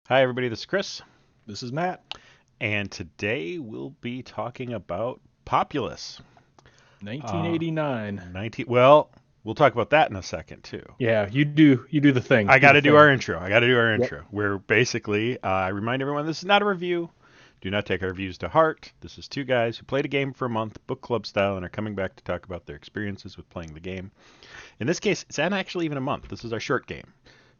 Hi, everybody. This is Chris, This is Matt. and today we'll be talking about Populous. Uh, 1989. 19. Well, we'll talk about that in a second too. Yeah, you do the thing. I Do got the to do our thing. intro. I got to do our Yep. intro. We're basically, I remind everyone this is not a review. Do not take our reviews to heart. This is two guys who played a game for a month, book club style, and are coming back to talk about their experiences with playing the game. In this case, it's not actually even a month. This is our short game.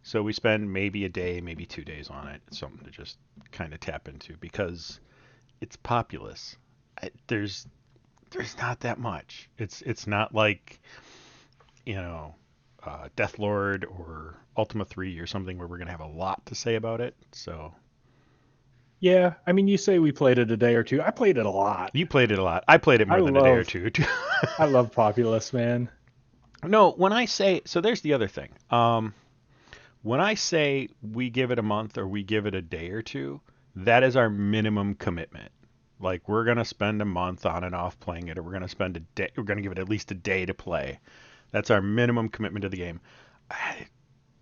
So we spend maybe a day, maybe 2 days on it. It's something to just kind of tap into because it's Populous. There's not that much. It's not like you know Death Lord or Ultima 3 or something where we're gonna have a lot to say about it. So Yeah, I mean, you say we played it a day or two. I played it a lot. you played it a lot. I played it I more than a day or love two. I love Populous, man. No, when I say so, there's the other thing. When I say we give it a month or we give it a day or two, that is our minimum commitment. Like we're gonna spend a month on and off playing it, or we're gonna spend a day. We're gonna give it at least a day to play. That's our minimum commitment to the game.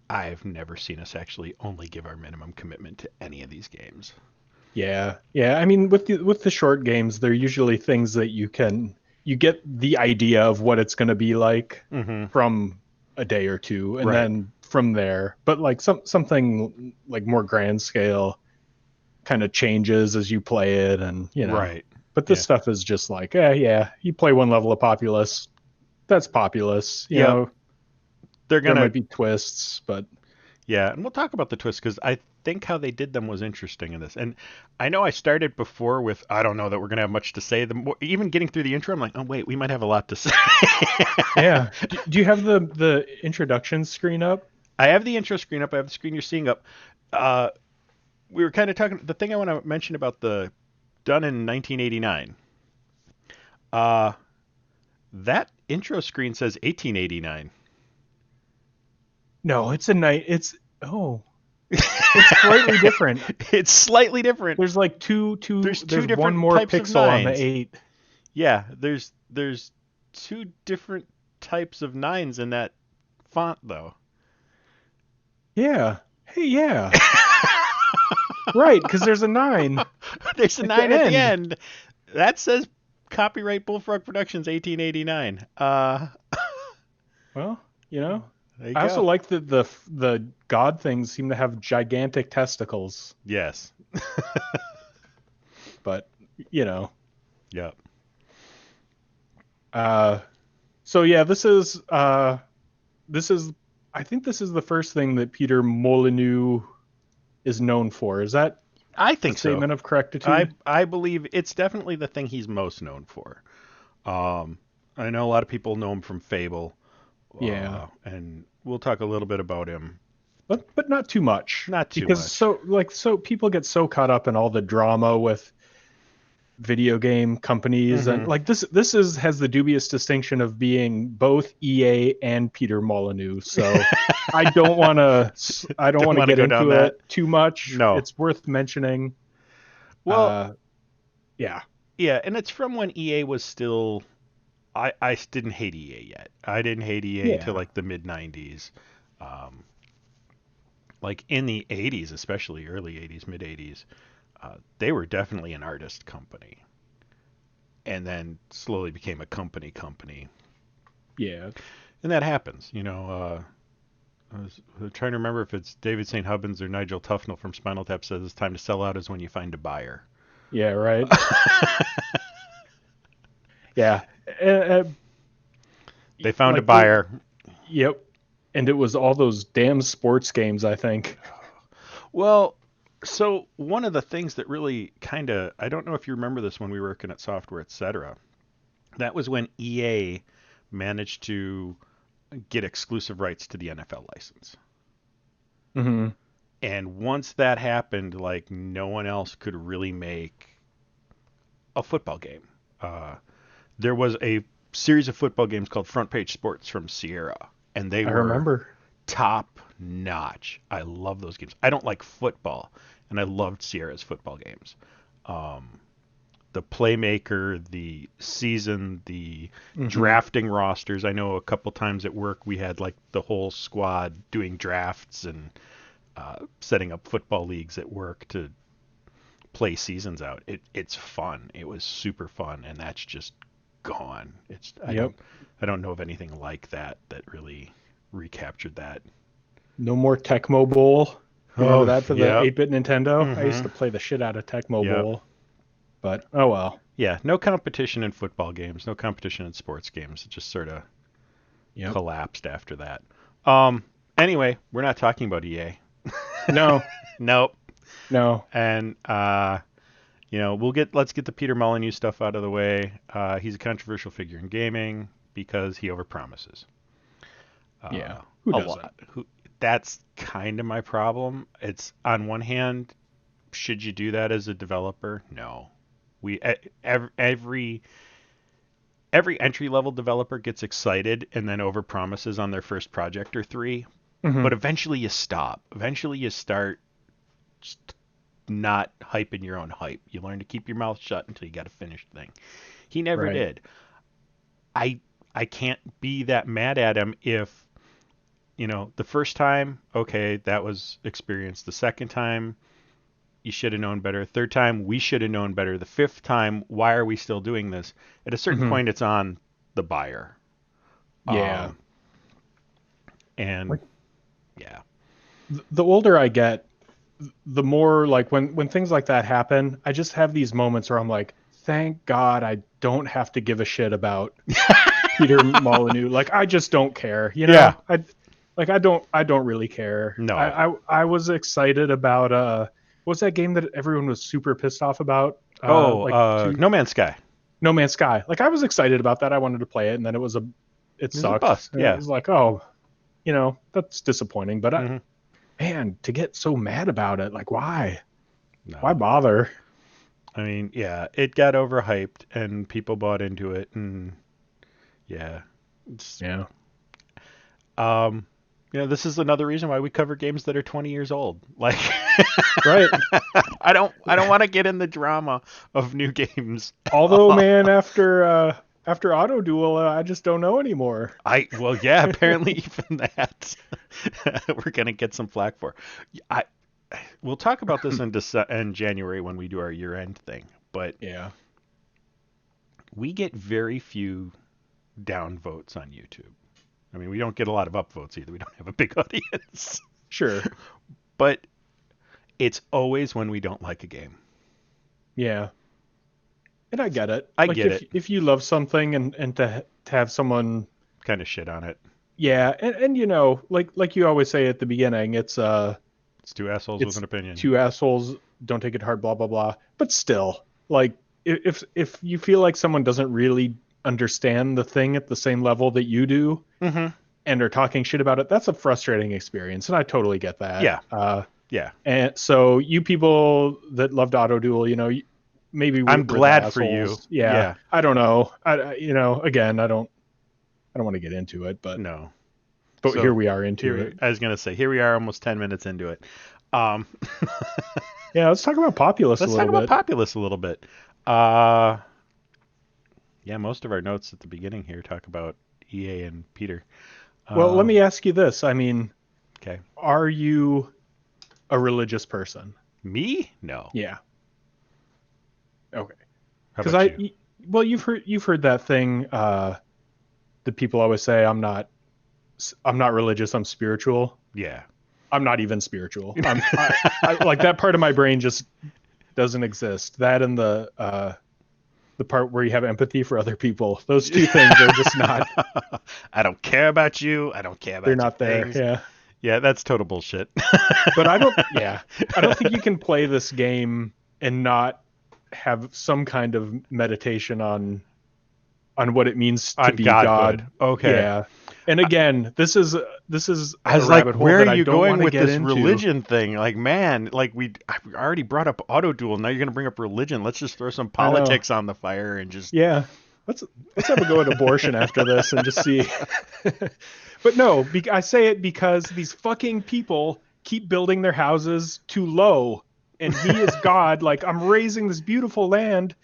I've never seen us actually only give our minimum commitment to any of these games. Yeah. Yeah, I mean with the short games, they're usually things that you get the idea of what it's going to be like Mm-hmm. from a day or two and Right. then from there. But like something like more grand scale kind of changes as you play it and. Right. But this Yeah. stuff is just like, yeah, you play one level of Populous, that's Populous. Yep. They're There gonna. might be twists, but Yeah, and we'll talk about the twists because I think how they did them was interesting in this. And I know I started before with I don't know that we're gonna have much to say. Even getting through the intro, I'm like, oh wait, we might have a lot to say. yeah. Do you have the introduction screen up? I have the intro screen up. I have the screen you're seeing up. Uh, we were kind of talking. The thing I want to mention about the done in 1989. Uh, that intro screen says 1889. No, it's a night. Oh, it's slightly different. It's slightly different. There's like two. There's two There's one different more types of pixel on the nines. 8. Yeah, there's two different types of nines in that font though. Yeah. Hey, yeah. Right, because there's a 9 There's a at the nine at the end. end. That says copyright Bullfrog Productions 1889. Well, There you I also go. like that the god things seem to have gigantic testicles, Yes. but you know. Yep. Uh, so yeah, this is I think this is the first thing that Peter Molyneux is known for. Is that I a think so. statement of I correctitude? I believe it's definitely the thing he's most known for. Um, I know a lot of people know him from Fable, Yeah, and we'll talk a little bit about him. but not too much Not too because much. so people get so caught up in all the drama with video game companies and Mm-hmm. like this is has the dubious distinction of being both EA and Peter Molyneux. So I don't Don't want to want to get go down into that. it too much. No. It's worth mentioning. Well, Uh yeah. yeah, and it's from when EA was still. I didn't hate EA yet. I didn't hate EA till Yeah. like the mid '90s. Um, like in the '80s, especially early '80s, mid '80s, they were definitely an artist company, and then slowly became a company, Yeah. and that happens. I was trying to remember if it's David St. Hubbins or Nigel Tufnell from Spinal Tap says it's time to sell out is when you find a buyer. Yeah, right. Yeah. Uh, uh, They found a like the buyer. Yep. And it was all those damn sports games, I think. Well, so one of the things that really kind of I don't know if you remember this when we were working at Software Etc. That was when EA managed to get exclusive rights to the NFL license. Hmm. And once that happened, like no one else could really make a football game. Uh, there was a series of football games called Front Page Sports from Sierra, and they I were remember. top notch. I love those games. I don't like football, and I loved Sierra's football games. Um, the playmaker, the season, the Hmm. drafting rosters. I know a couple times at work we had like the whole squad doing drafts, and setting up football leagues at work to play seasons out. It's fun. It was super fun, and that's just gone. Yep. I don't know of anything like that really recaptured that. No more Tecmo Bowl. You remember Oh, that for the yeah. 8-bit Nintendo? I used Mm-hmm. to play the shit out of Tecmo Yep. Bowl. But, oh well. Yeah, no competition in football games, no competition in sports games. It just sort of Yep. collapsed after that. Um, anyway, we're not talking about EA. No. Nope. No. And let's get the Peter Molyneux stuff out of the way. He's a controversial figure in gaming because he overpromises. Yeah. Who A doesn't? lot. That's kind of my problem. It's on one hand, should you do that as a developer? No. Every entry level developer gets excited and then overpromises on their first project or three, Mm-hmm. but eventually you stop. Eventually you start just not hyping your own hype. You learn to keep your mouth shut until you got a finished thing. He never Right. did. I can't be that mad at him if the first time, okay, that was experience. The second time, you should have known better. Third time, we should have known better. The fifth time, why are we still doing this? At a certain Mm-hmm. point, it's on the buyer. Yeah. Um, and Like yeah, the older I get, the more like when things like that happen, I just have these moments where I'm like, thank God I don't have to give a shit about Peter Molyneux. Like I just don't care, yeah, I don't really care. no, I was excited about what's that game that everyone was super pissed off about? No Man's Sky No Man's Sky. Like I was excited about that. I wanted to play it, and then it is a sucked. bust. And it Yeah, was like, oh, that's disappointing. But hmm man, to get so mad about it, like why? Why no. bother? I mean, yeah, it got overhyped and people bought into it, and yeah, it's Yeah. um, this is another reason why we cover games that are 20 years old. Like, Right. I don't want to get in the drama of new games. Although, man, after Auto Duel, I just don't know anymore. Well, yeah, apparently even that we're gonna get some flack for. I We'll talk about this in January when we do our year-end thing, but Yeah. we get very few down votes on YouTube. I mean, we don't get a lot of upvotes either. We don't have a big audience. Sure. But it's always when we don't like a game. Yeah. And I get it. I Like get it. if you love something and to have someone, Kind of shit on it. yeah, and like you always say at the beginning, It's two assholes with it's an opinion. two assholes, don't take it hard, blah blah blah. But still, like if you feel like someone doesn't really understand the thing at the same level that you do Mm-hmm. and are talking shit about it, that's a frustrating experience, and I totally get that. Yeah. Yeah. And so you people that loved Auto Duel, maybe I'm we're the glad for you. assholes. Yeah. Yeah. I don't know. Again, I don't want to get into it, but No. So here we are into it. I was gonna say, here we are, almost 10 minutes into it. Um, Yeah, let's talk about Populous a let's talk little about bit. Populous a little bit. Yeah, most of our notes at the beginning here talk about EA and Peter. Well, let me ask you this. I mean, Okay. are you a religious person? Me? No. Yeah. Okay. How Because about you? well, you've heard that thing that people always say, I'm not religious, I'm spiritual. Yeah. I'm not even spiritual. I like that part of my brain just doesn't exist. That and the part where you have empathy for other people. Those two things are just not. I don't care about you. I don't care about They're your not there. things. Yeah. Yeah, that's total bullshit. But I don't. Yeah. I don't think you can play this game and not have some kind of meditation on what it means to On be Godhood. God. Okay. Yeah. And again, this is I was a like, rabbit hole where that are I you don't going want to with get this into. religion thing? Like, man, like I already brought up Auto Duel. Now you're going to bring up religion. Let's just throw some I know. politics on the fire and just. Yeah. Let's have a go at abortion after this and just see. But no, I say it because these fucking people keep building their houses too low, and he is God. Like, I'm raising this beautiful land,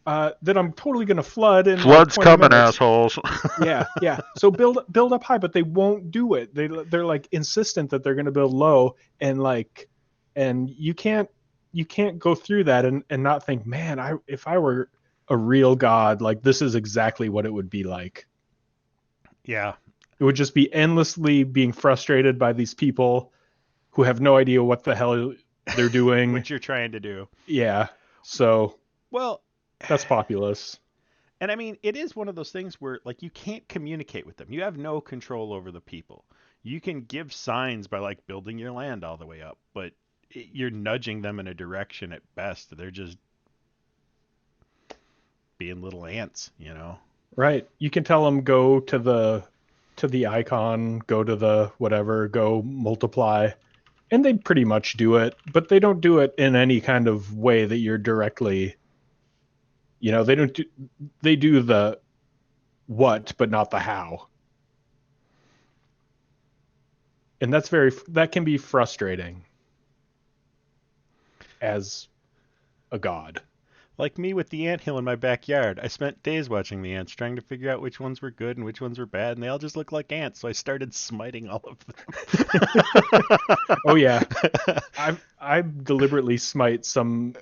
then I'm totally gonna flood in like Flood's 20 coming, minutes. assholes. Yeah, yeah. So build up high, but they won't do it. They're like insistent that they're gonna build low, and like, and you can't go through that and not think, man, I if I were a real god, like this is exactly what it would be like. Yeah. It would just be endlessly being frustrated by these people who have no idea what the hell they're doing. What you're trying to do. Yeah. So Well, that's Populous. and I mean, it is one of those things where like you can't communicate with them. You have no control over the people. You can give signs by like building your land all the way up, but you're nudging them in a direction at best. They're just being little ants. Right. You can tell them go to the icon, go to the whatever, go multiply, and they pretty much do it, but they don't do it in any kind of way that you're directly, they don't do, they do the what but not the how. And that can be frustrating as a god. Like me with the ant hill in my backyard. I spent days watching the ants, trying to figure out which ones were good and which ones were bad, and they all just look like ants, so I started smiting all of Oh yeah, them. I deliberately smite some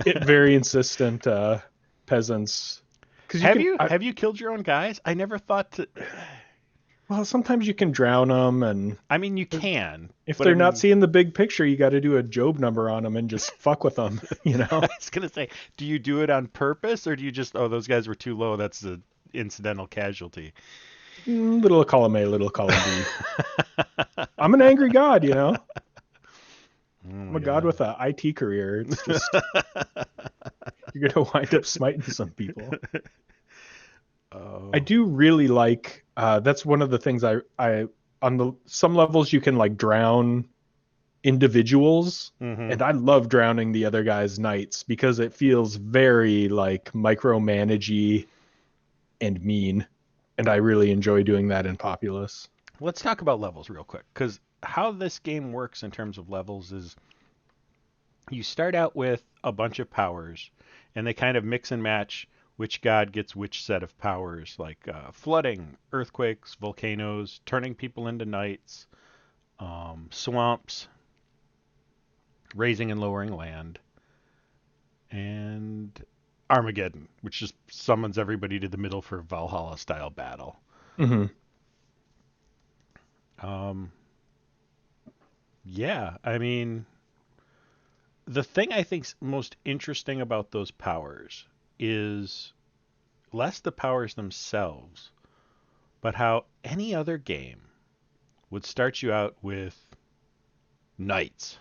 very insistent peasants because you have can. you have you killed your own guys? I never thought to. Well, sometimes you can drown them, and I mean, you can, if but I they're not mean, seeing the big picture, you got to do a Job number on them and just fuck with them. I was gonna say, do you do it on purpose or do you just, oh, those guys were too low? That's the incidental casualty. Little column A, little column B. I'm an angry god. Oh I'm my a god god. with a IT career. It's just you're gonna wind up smiting some people. I Oh. do really like. That's one of the things I on the some levels you can like drown individuals, Mm-hmm. and I love drowning the other guy's knights because it feels very like micromanagey and mean, and I really enjoy doing that in Populous. Let's talk about levels real quick, because how this game works in terms of levels is you start out with a bunch of powers, and they kind of mix and match which god gets which set of powers, like flooding, earthquakes, volcanoes, turning people into knights, swamps, raising and lowering land, and Armageddon, which just summons everybody to the middle for Valhalla style battle. Hmm. Um, yeah, I mean, the thing I think's most interesting about those powers is less the powers themselves, but how any other game would start you out with knights,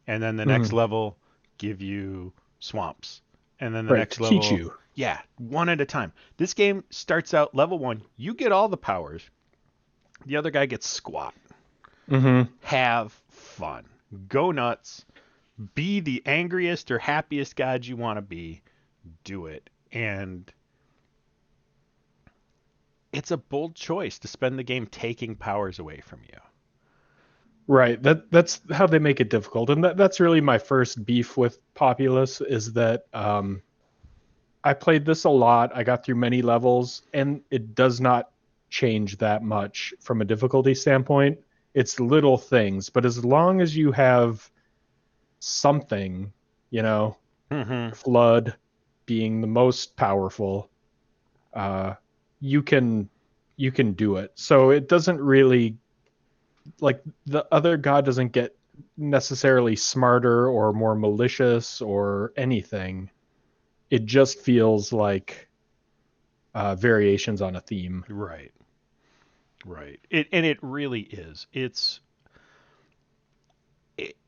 and then the next Hmm. level give you swamps, and then the Right, next to teach level, you. yeah, one at a time. This game starts out level one, you get all the powers, the other guy gets squat. Hmm. Have fun, go nuts, be the angriest or happiest god you want to be, do it. And it's a bold choice to spend the game taking powers away from you. Right. That's how they make it difficult. And that's really my first beef with Populous is that I played this a lot. I got through many levels, and it does not change that much from a difficulty standpoint. It's little things, but as long as you have something, you know, Mm-hmm. Flood being the most powerful, uh, you can you can do it. So it doesn't really like the other god doesn't get necessarily smarter or more malicious or anything. It just feels like variations on a theme. Right, right. And it really is.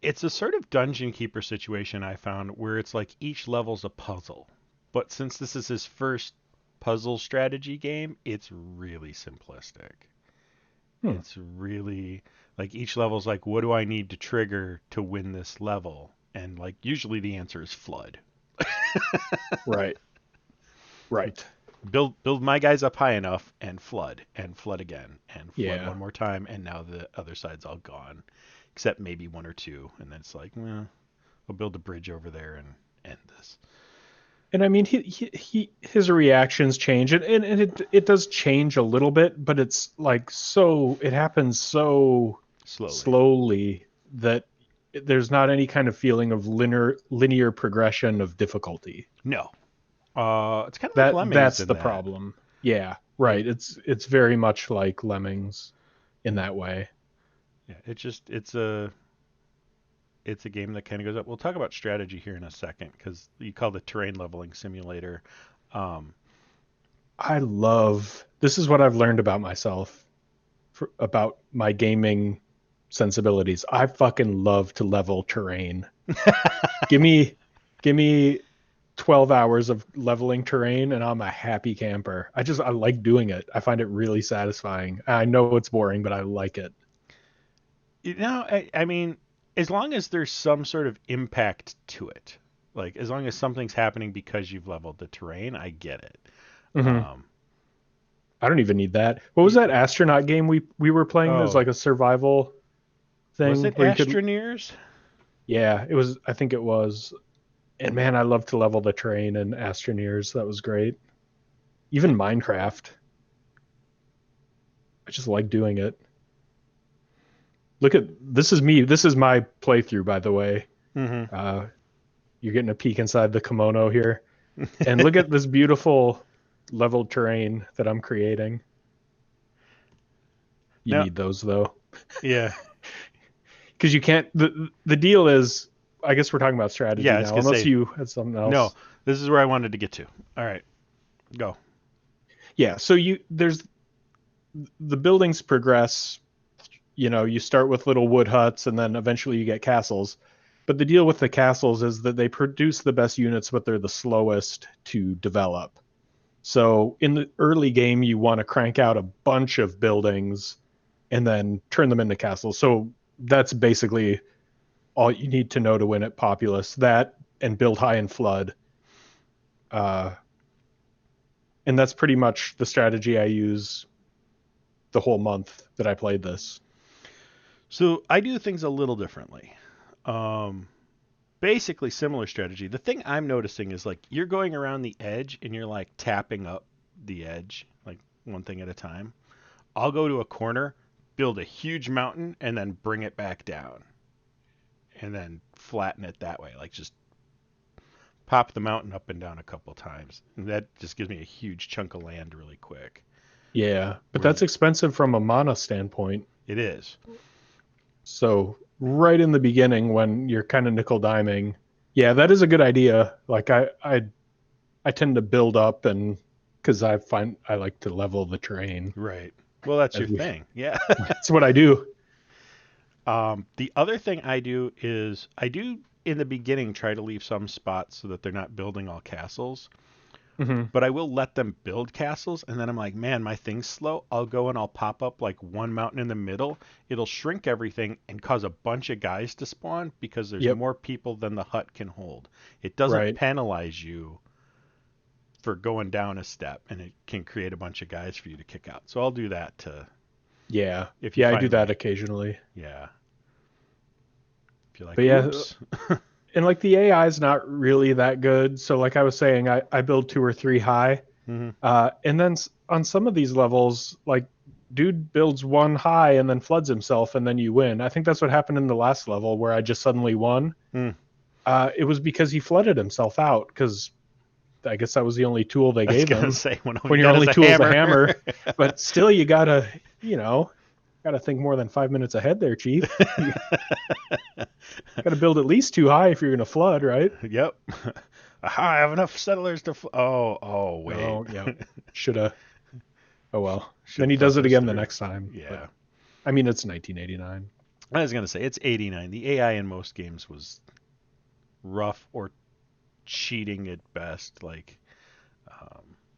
It's a sort of dungeon keeper situation I found where it's like each level's a puzzle. But since this is his first puzzle strategy game, it's really simplistic. Hmm. It's really like each level's like, what do I need to trigger to win this level? And like usually the answer is flood. Right. Right. Build my guys up high enough and flood again and flood Yeah. one more time, and now the other side's all gone except maybe one or two, and then it's like, well, I'll build a bridge over there and end this. And I mean, his reactions change, and it does change a little bit, but it's like so it happens so slowly. slowly that there's not any kind of feeling of linear progression of difficulty. No, it's kind of like Lemmings That's in the that. problem. Yeah, Like, right. It's very much like Lemmings in that way. yeah, it's a game that kind of goes up. We'll talk about strategy here in a second because you call the terrain leveling simulator. Um, I love this is what I've learned about myself about my gaming sensibilities. I fucking love to level terrain. Give me give me 12 hours of leveling terrain and I'm a happy camper. I like doing it. I find it really satisfying. I know it's boring, but I like it. I mean, as long as there's some sort of impact to it, like as long as something's happening because you've leveled the terrain, I get it. Hmm. Um, I don't even need that. What was y- that astronaut game we were playing? There's oh, like a survival was thing it where you could Astroneers? yeah, it was I think it was. And man, I love to level the terrain and Astroneers. That was great. Even Minecraft. I just like doing it. Look at this is me. This is my playthrough, by the way. Hmm. Uh, you're getting a peek inside the kimono here, and look at this beautiful leveled terrain that I'm creating. You No, need those though, yeah, because you can't. The deal is, I guess we're talking about strategy yeah. I was now, gonna unless say you had something no. else. This is where I wanted to get to. All right, go. Yeah. So there's the buildings progress. You know, you start with little wood huts, and then eventually you get castles. But the deal with the castles is that they produce the best units, but they're the slowest to develop. So in the early game, you want to crank out a bunch of buildings and then turn them into castles. So that's basically all you need to know to win at Populous. That and build high and flood. Uh, and that's pretty much the strategy I use the whole month that I played this. So I do things a little differently. Um, Basically similar strategy. The thing I'm noticing is like you're going around the edge and you're like tapping up the edge, like one thing at a time. I'll go to a corner, build a huge mountain, and then bring it back down, and then flatten it that way. Like just pop the mountain up and down a couple times, and that just gives me a huge chunk of land really quick. Yeah, but Where that's expensive from a mana standpoint. it is, So right in the beginning when you're kind of nickel diming, yeah, that is a good idea. Like I tend to build up and because I find I like to level the terrain right. Well, that's as your we thing. Yeah. that's what I do. The other thing I do is I do in the beginning try to leave some spots so that they're not building all castles, Hmm. but I will let them build castles, and then I'm like, man, my thing's slow. I'll go and I'll pop up like one mountain in the middle. It'll shrink everything and cause a bunch of guys to spawn because there's Yep, more people than the hut can hold. It doesn't right. penalize you for going down a step, and it can create a bunch of guys for you to kick out. So I'll do that to Yeah. if you Yeah, I do find that like, occasionally. yeah, if you're But like, yeah, oops. and like the AI is not really that good. So like I was saying, I build two or three high. Hmm. And then on some of these levels, like dude builds one high and then floods himself and then you win. I think that's what happened in the last level where I just suddenly won. Mm. It was because he flooded himself out because I guess that was the only tool they I was gave gonna him. say one of When you your got is only a tool is a hammer. hammer, but still you gotta, gotta think more than 5 minutes ahead there, Chief. You gotta build at least two high if you're gonna flood, right? Yep. Aha, I have enough settlers to. Oh, wait. Oh, yeah, shoulda. Oh well. Should Then have he does thought it this again the through. next time. But Yeah. I mean, it's 1989. I was gonna say it's 89. The AI in most games was rough or cheating at best. Like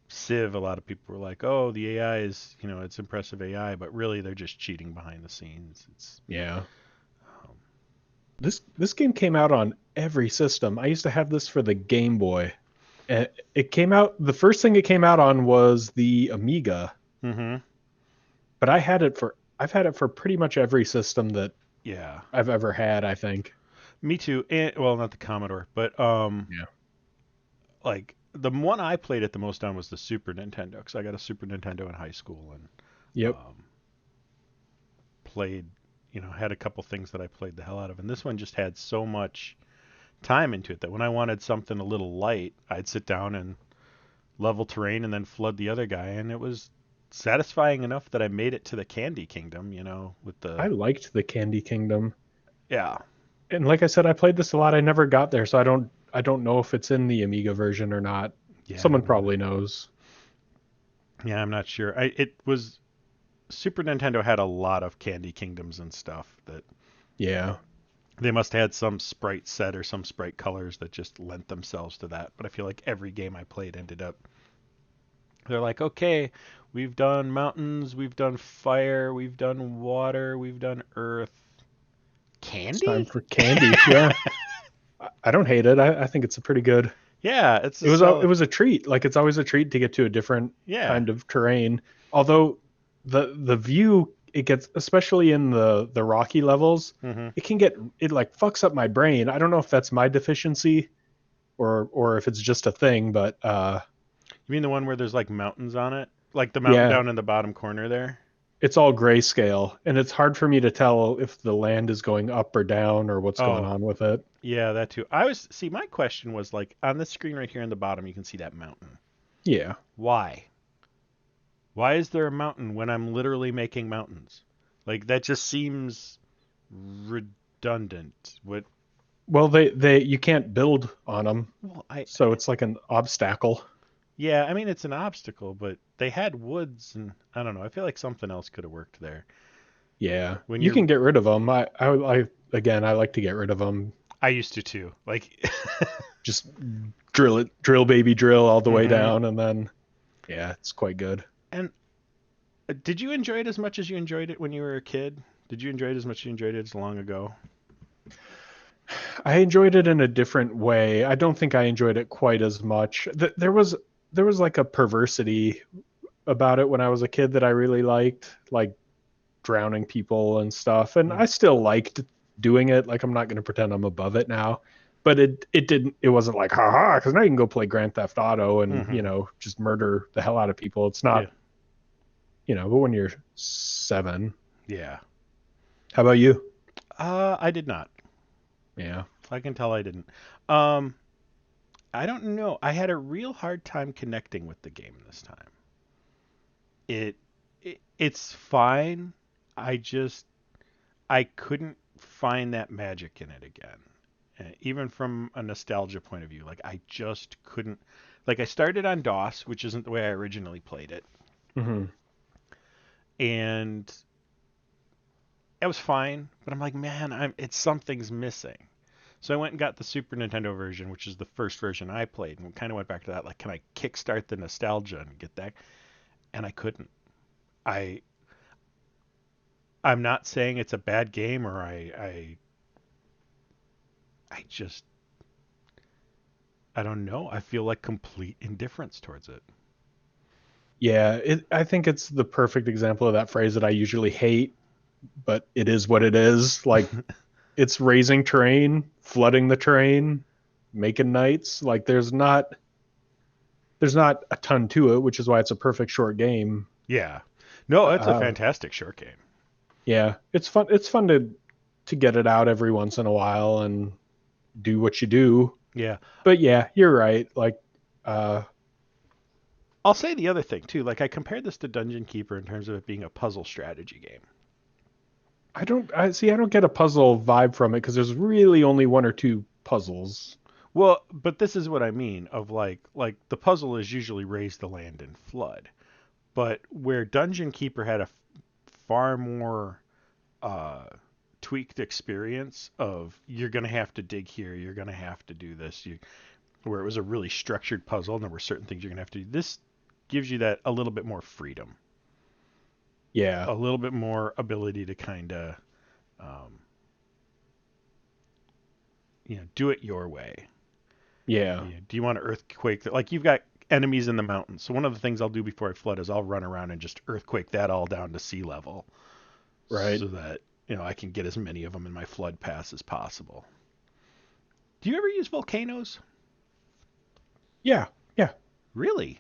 Civ, a lot of people were like, "Oh, the AI is, it's impressive AI," but really they're just cheating behind the scenes. It's Yeah. um, This game came out on every system. I used to have this for the Game Boy. It came out. The first thing it came out on was the Amiga, mm-hmm. but I've had it for pretty much every system that Yeah. I've ever had. I think. Me too. And, well, not the Commodore, but Yeah. like the one I played it the most on was the Super Nintendo because I got a Super Nintendo in high school and Yep. um, played, had a couple things that I played the hell out of. And this one just had so much time into it that when I wanted something a little light, I'd sit down and level terrain and then flood the other guy, and it was satisfying enough that I made it to the Candy Kingdom, with I the liked the Candy Kingdom. yeah, And like I said, I played this a lot. I never got there, so I don't know if it's in the Amiga version or not. yeah, Someone probably knows. yeah, I'm not sure. It was Super Nintendo had a lot of Candy Kingdoms and stuff that Yeah. they must have had some sprite set or some sprite colors that just lent themselves to that. But I feel like every game I played ended up they're like, okay, we've done mountains, we've done fire, we've done water, we've done earth. It's time Candy? for candy. Yeah. I don't hate it. I think it's a pretty good. Yeah, it's a It solid. was a treat. Like it's always a treat to get to a different Yeah. kind of terrain. Although the view it gets, especially in the rocky levels, Hmm. it like fucks up my brain. I don't know if that's my deficiency or if it's just a thing, but You mean the one where there's like mountains on it? Like the mountain yeah, down in the bottom corner there? it's all grayscale and it's hard for me to tell if the land is going up or down or what's going Oh, on with it. yeah, that too. See, my question was like on the screen right here in the bottom, you can see that mountain. Yeah. Why? Why is there a mountain when I'm literally making mountains? Like that just seems redundant. What? Well, they you can't build on them, Well, so it's like an obstacle. yeah, I mean it's an obstacle, but they had woods and I don't know. I feel like something else could have worked there. Yeah, When you you're can get rid of them. I again, I like to get rid of them. I used to too. Like Just drill, baby, drill all the way hmm. down, and then yeah, it's quite good. And did you enjoy it as much as you enjoyed it when you were a kid? Did you enjoy it as much as you enjoyed it as long ago? I enjoyed it in a different way. I don't think I enjoyed it quite as much. There was like a perversity about it when I was a kid that I really liked, like drowning people and stuff. And Mm. I still liked doing it. Like I'm not going to pretend I'm above it now, but it wasn't like haha because now you can go play Grand Theft Auto and Hmm. just murder the hell out of people. It's Yeah. not but when you're 7, Yeah. how about you? I did not. Yeah. I can tell I didn't. Um, I don't know. I had a real hard time connecting with the game this time. It, it's fine. I I couldn't find that magic in it again. Even from a nostalgia point of view, like I just couldn't. Like I started on DOS, which isn't the way I originally played it, Hmm. and it was fine. But I'm like, man, it's something's missing. So I went and got the Super Nintendo version, which is the first version I played, and kind of went back to that. Like, can I kickstart the nostalgia and get that? And I couldn't. I I'm not saying it's a bad game or I just I don't know. I feel like complete indifference towards it. Yeah, I think it's the perfect example of that phrase that I usually hate, but it is what it is. Like it's raising terrain, flooding the terrain, making knights. Like there's not a ton to it, which is why it's a perfect short game. Yeah. No, it's a Uh, fantastic short game. yeah, it's fun. It's fun to get it out every once in a while and do what you do. Yeah. But yeah, you're right. Like, uh, I'll say the other thing too. Like I compared this to Dungeon Keeper in terms of it being a puzzle strategy game. I don't get a puzzle vibe from it because there's really only one or two puzzles. Well, but this is what I mean of like the puzzle is usually raise the land and flood. But where Dungeon Keeper had a far more uh, tweaked experience of you're going to have to dig here, you're going to have to do this, where it was a really structured puzzle and there were certain things you're going to have to do. This gives you that a little bit more freedom, Yeah, a little bit more ability to kind of, um, do it your way. yeah, Do you want to earthquake? Like you've got enemies in the mountains. So one of the things I'll do before I flood is I'll run around and just earthquake that all down to sea level right. so that I can get as many of them in my flood pass as possible. Do you ever use volcanoes? Yeah, yeah. Really?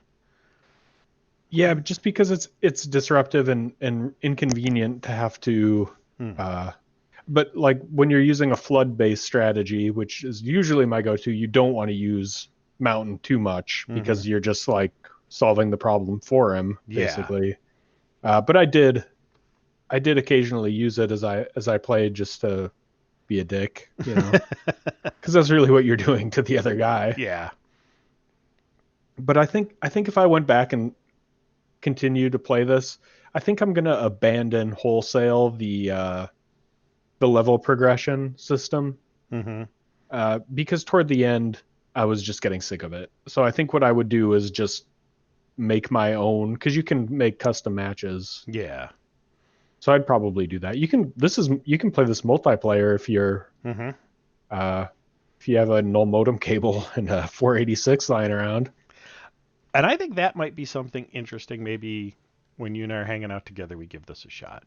Yeah, just because it's disruptive and inconvenient to have to Hmm. uh but like when you're using a flood based strategy, which is usually my go-to, you don't want to use Mountain too much Mm-hmm. because you're just like solving the problem for him, Yeah. basically. But I did occasionally use it as I played just to be a dick, because that's really what you're doing to the other guy. Yeah. But I think if I went back and continue to play this, I think I'm gonna abandon wholesale the level progression system, Mm-hmm. because toward the end I was just getting sick of it. So I think what I would do is just make my own, because you can make custom matches. Yeah. So I'd probably do that. You can play this multiplayer Mm-hmm. uh, if you have a null modem cable and a 486 lying around. And I think that might be something interesting. Maybe when you and I are hanging out together, we give this a shot.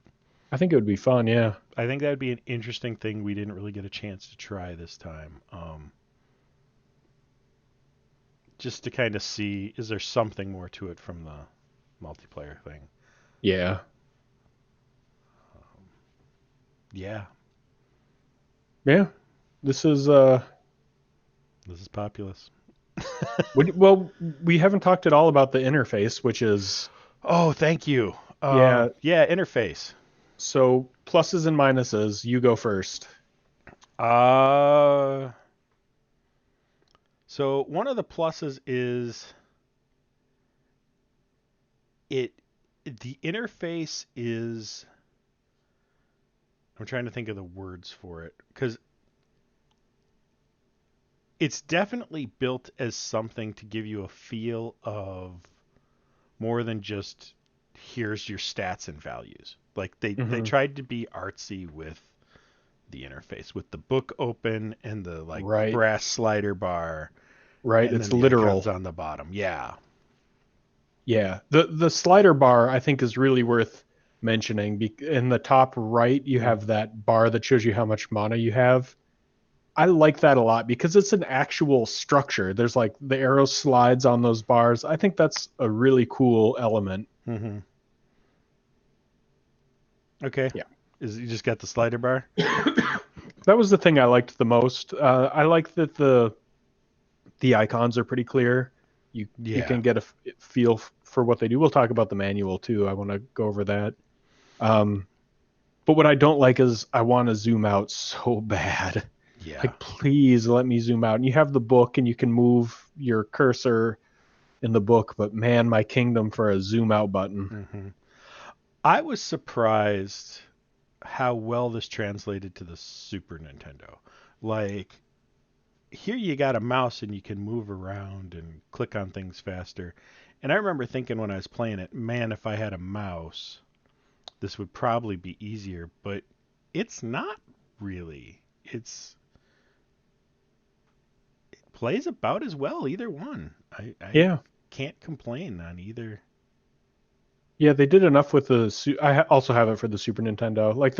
I think it would be fun. Yeah. I think that would be an interesting thing we didn't really get a chance to try this time. Just to kind of see, is there something more to it from the multiplayer thing? Yeah. Um, yeah, Yeah. This is this is Populous. well, we haven't talked at all about the interface, which is, Oh, thank you. yeah. Yeah, interface. So pluses and minuses. You go first. Uh, so one of the pluses is it the interface is I'm trying to think of the words for it because it's definitely built as something to give you a feel of more than just here's your stats and values. Like they Hmm. tried to be artsy with the interface with the book open and the like Right. brass slider bar Right. and then It's the icons literal. on the bottom. Yeah. Yeah. The slider bar I think is really worth mentioning. In the top right, you Mm. have that bar that shows you how much mana you have. I like that a lot because it's an actual structure. There's like the arrow slides on those bars. I think that's a really cool element. Mm-hmm. Okay. Yeah. Is you just got the slider bar? That was the thing I liked the most. I like that the icons are pretty clear. You Yeah. can get a feel for what they do. We'll talk about the manual too. I want to go over that. Um, but what I don't like is I want to zoom out so bad. Yeah. Like, please let me zoom out. And you have the book and you can move your cursor in the book, but man, my kingdom for a zoom out button. Mm-hmm. I was surprised how well this translated to the Super Nintendo. Like here you got a mouse and you can move around and click on things faster. And I remember thinking when I was playing it, man, if I had a mouse, this would probably be easier, but it's not really. It plays about as well either one. I Yeah. can't complain on either. Yeah, they did enough with I also have it for the Super Nintendo. Like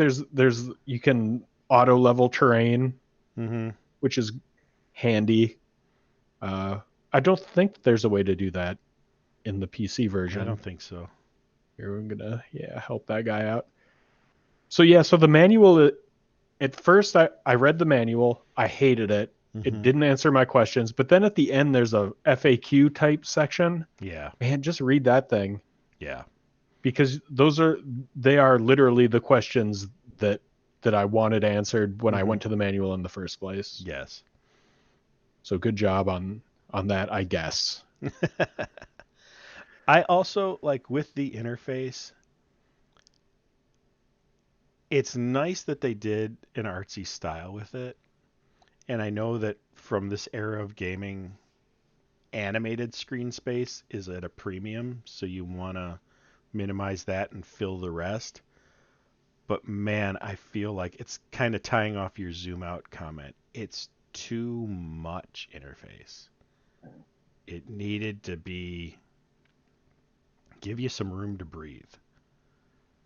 you can auto level terrain, Mm-hmm. which is handy. Uh, I don't think there's a way to do that in the PC I version. don't think so. Here we're gonna, yeah, help that guy out. So yeah, so the manual, at first I read the manual, I hated it. It Mm-hmm. didn't answer my questions, but then at the end there's a FAQ type section. Yeah. Man, just read that thing, Yeah. because they are literally the questions that I wanted answered when I Mm-hmm. went to the manual in the first place. Yes. So good job on that, I guess. I also like with the interface, it's nice that they did an artsy style with it. And I know that from this era of gaming, animated screen space is at a premium, so you want to minimize that and fill the rest. But man, I feel like it's kind of tying off your zoom out comment. It's too much interface. It needed to be give you some room to breathe.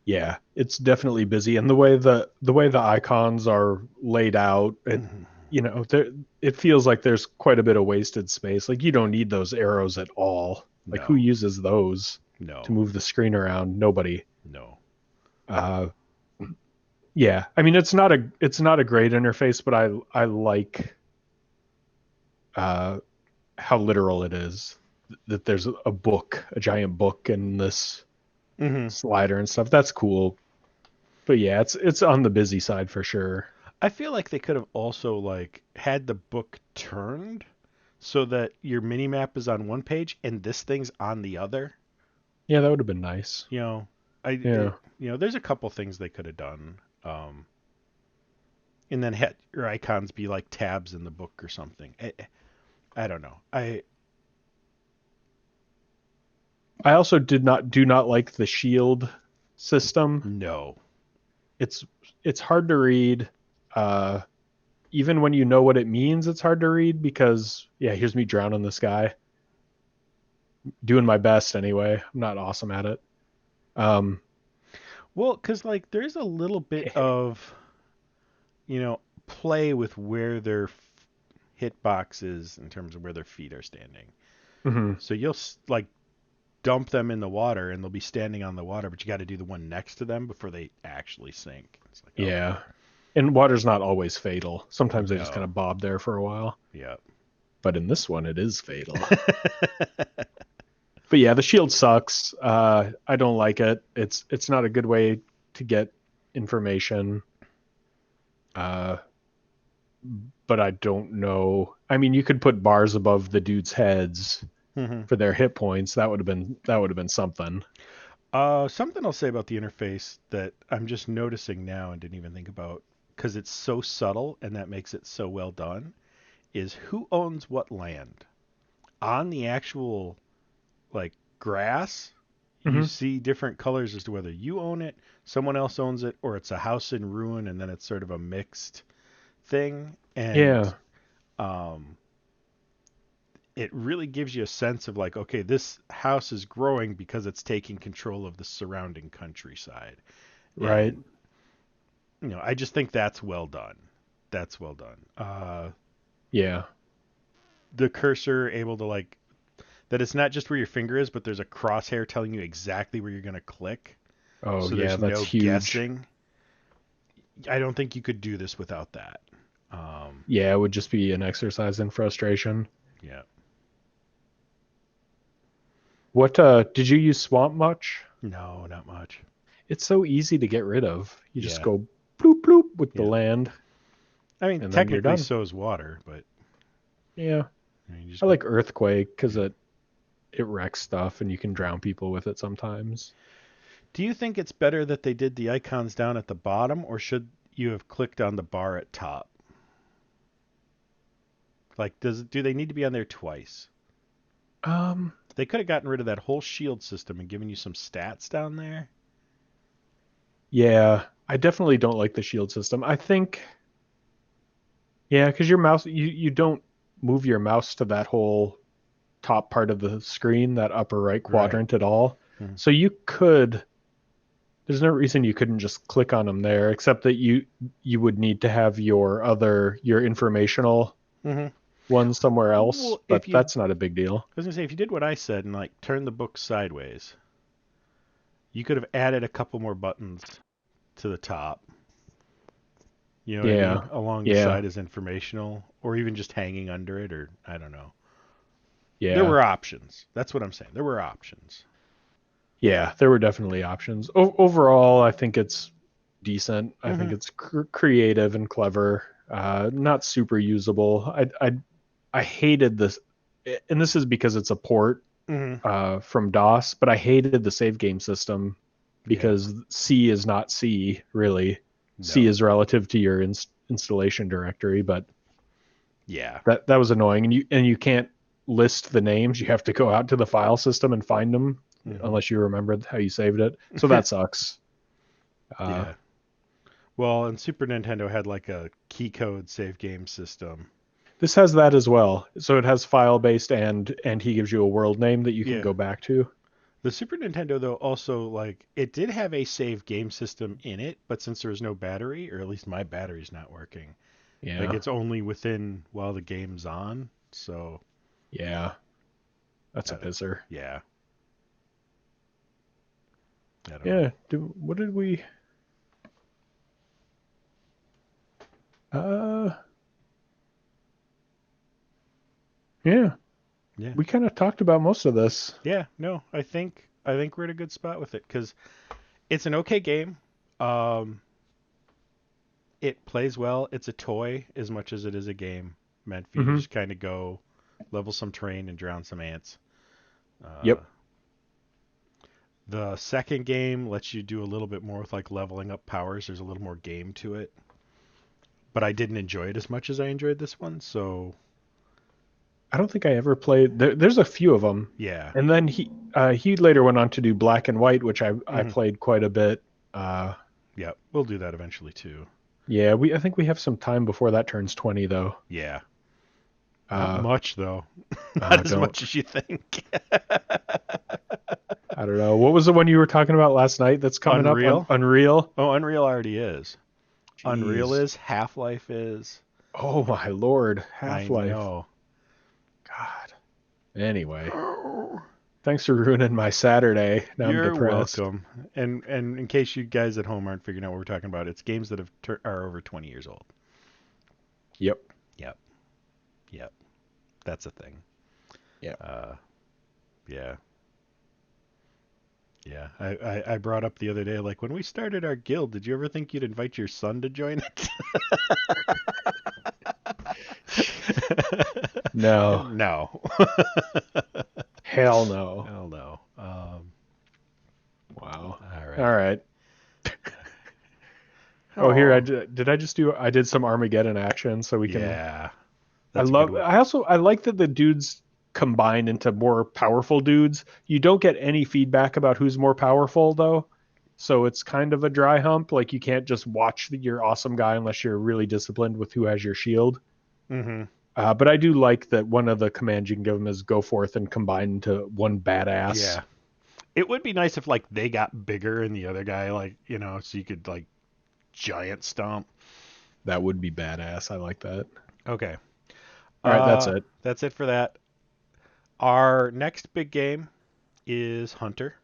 Yeah, it's definitely busy, and the way the icons are laid out, Mhm. there it feels like there's quite a bit of wasted space. Like you don't need those arrows at all. Like, who No, uses those to no, move the screen around? Nobody. no. Uh, yeah, I mean, it's not a great interface, but I like uh, how literal it is. That there's a book, a giant book, in this Hmm. slider and stuff. That's cool. But yeah, it's on the busy side for sure. I feel like they could have also like had the book turned so that your mini map is on one page and this thing's on the other. Yeah, that would have been nice. You know, Yeah. there's a couple things they could have done. And then had your icons be like tabs in the book or something. I don't know. I also do not like the shield system. No. It's it's hard to read. Uh, Even when you know what it means, it's hard to read because yeah, here's me drowning this guy. Doing my best anyway. I'm not awesome at it. Um, Well, because like there's a little bit of play with where their hitbox is in terms of where their feet are standing. mhm. So you'll like dump them in the water and they'll be standing on the water, but you got to do the one next to them before they actually sink. It's like, okay, Yeah. And water's not always fatal. Sometimes they just kind no, of bob there for a while. yeah. But in this one, it is fatal. But yeah, the shield sucks. I don't like it. It's not a good way to get information. Uh, but I don't know. I mean, you could put bars above the dudes' heads Hmm. for their hit points. That would have been something. Something I'll say about the interface that I'm just noticing now and didn't even think about because it's so subtle and that makes it so well done is who owns what land. On the actual like grass, you Hmm. see different colors as to whether you own it, someone else owns it, or it's a house in ruin and then it's sort of a mixed thing. And Yeah. um, it really gives you a sense of like, okay, this house is growing because it's taking control of the surrounding countryside. Right. And I just think that's well done. That's well done. Yeah. The cursor able to like that it's not just where your finger is, but there's a crosshair telling you exactly where you're going to click. Oh So yeah, there's that's no huge. guessing. I don't think you could do this without that. Yeah, it would just be an exercise in frustration. Yeah. What did you use swamp much? No, not much. It's so easy to get rid of. You just Yeah. go bloop bloop with the Yeah. land I mean, and then you're technically done. so is water, but Yeah. you just I go. like earthquake cuz Yeah. it wrecks stuff and you can drown people with it sometimes. Do you think it's better that they did the icons down at the bottom, or should you have clicked on the bar at top? Like, do they need to be on there twice? Um They could have gotten rid of that whole shield system and given you some stats down there. yeah, I definitely don't like the shield system. I think yeah, cuz your mouse you don't move your mouse to that whole top part of the screen, that upper right Right. quadrant at all. Hmm. So there's no reason you couldn't just click on them there, except that you would need to have your informational Hmm. one somewhere else, Well, if but you, that's not a big deal. I was gonna say, if you did what I said and like turn the book sideways, you could have added a couple more buttons to the top. You know what I Yeah, mean? Along the yeah, side as informational, or even just hanging under it, or I don't know. There yeah, were options. That's what I'm saying. There were options. yeah. There were definitely options. Overall, I think it's decent. I think Hmm. it's creative and clever. Not super usable. I hated this, and this is because it's a port Hmm. from DOS, but I hated the save game system Yeah. because C is not C really. C No. is relative to your installation directory, but Yeah. that was annoying. And you can't list the names. You have to go out to the file system and find them Hmm. unless you remembered how you saved it. So that sucks. Uh, Yeah. Well, and Super Nintendo had like a key code save game system. this has that as well. So it has file based and he gives you a world name that you can Yeah. go back to. The Super Nintendo though also like it did have a save game system in it, but since there was no battery, or at least my battery's not working, like Yeah, it's only within while the game's on. So yeah. That's a pisser. Yeah. I don't know. Yeah. What did we? Uh. Yeah. Yeah. We kind of talked about most of this. Yeah. No, I think we're in a good spot with it because it's an okay game. Um, it plays well. It's a toy as much as it is a game meant for you to Mm-hmm. just kind of go level some terrain and drown some ants. Uh, Yep. the second game lets you do a little bit more with like leveling up powers. There's a little more game to it, but I didn't enjoy it as much as I enjoyed this one. So I don't think I ever played. There's a few of them, yeah. and then he later went on to do Black and White, which I Hmm. played quite a bit. Uh, Yeah, we'll do that eventually too. yeah, I think we have some time before that turns 20 though. Yeah, not Uh, much though. Not as don't much as you think. I don't know. What was the one you were talking about last night that's coming up on Unreal? Unreal? Oh, Unreal already is. Unreal Jeez. is. Half-Life is. Oh my Lord. I Half-Life. know. God. Anyway, thanks for ruining my Saturday. Now I'm You're depressed. welcome. And in case you guys at home aren't figuring out what we're talking about, it's games that are over 20 years old. Yep. Yep. Yep. That's a thing. Yep. Yeah. Yeah. I brought up the other day, like, when we started our guild, did you ever think you'd invite your son to join it? No. No. Hell no. Hell no. Wow. All All right. right. Oh, here Oh. I did some Armageddon action so we can. Yeah. That's a good one. I like that the dudes combine into more powerful dudes. You don't get any feedback about who's more powerful though. So it's kind of a dry hump. Like you can't just watch your awesome guy unless you're really disciplined with who has your shield. Mm-hmm. But I do like that one of the commands you can give them is go forth and combine into one badass. Yeah. It would be nice if like they got bigger and the other guy like, so you could like giant stomp. That would be badass. I like that. Okay. All right, that's it. That's it for that. Our next big game is Hunter.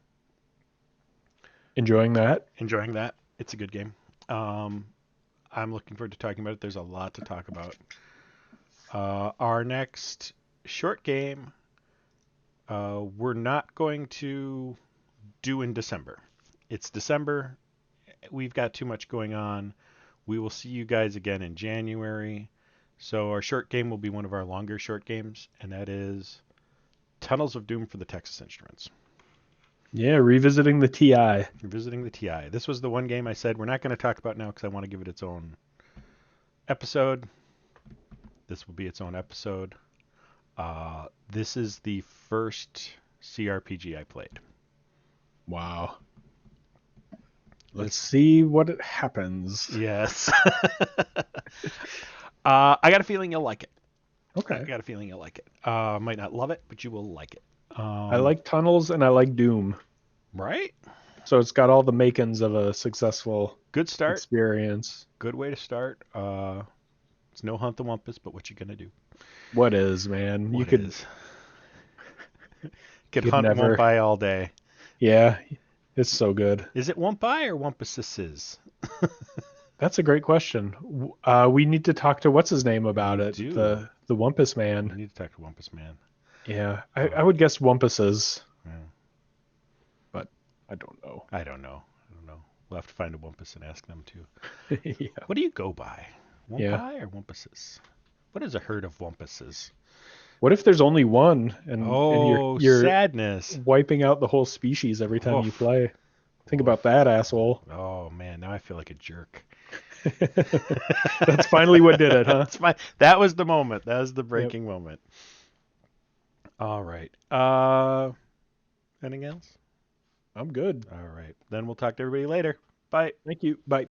Enjoying that. Enjoying that. It's a good game. Um, I'm looking forward to talking about it. There's a lot to talk about. Our next short game, we're not going to do in December. It's December. We've got too much going on. We will see you guys again in January. So our short game will be one of our longer short games, and that is Tunnels of Doom for the Texas Instruments. Yeah, revisiting the TI. Revisiting the TI. This was the one game I said we're not going to talk about now because I want to give it its own episode. This will be its own episode. This is the first CRPG I played. Wow. Let's see what happens. Yes. I got a feeling you'll like it. I Okay. got a feeling you'll like it. Might not love it, but you will like it. I like Tunnels and I like Doom. Right? So it's got all the makings of a successful Good start. experience. Good way to start. It's no Hunt the Wumpus, but what you gonna do? What is, man? What is? Could You'd hunt never. Wumpai all day. Yeah, it's so good. Is it Wumpai or Wumpuses? That's a great question. We need to talk to what's his name about We it. do. The Wumpus I man. need to talk to Wumpus Man. Yeah, I would guess Wumpuses, Yeah. but I don't know. I don't know. We'll have to find a Wumpus and ask them too. Yeah. What do you go by? Yeah. Wumpai or Wumpuses? What is a herd of Wumpuses? What if there's only one and Oh, you're sadness. wiping out the whole species every time you Oof. play? Think Oof. about that, asshole. Oh man, now I feel like a jerk. That's finally what did it, huh? That was the moment. That was the Yep. breaking moment. All right. Anything else? I'm good. All right. Then we'll talk to everybody later. Bye. Thank you. Bye.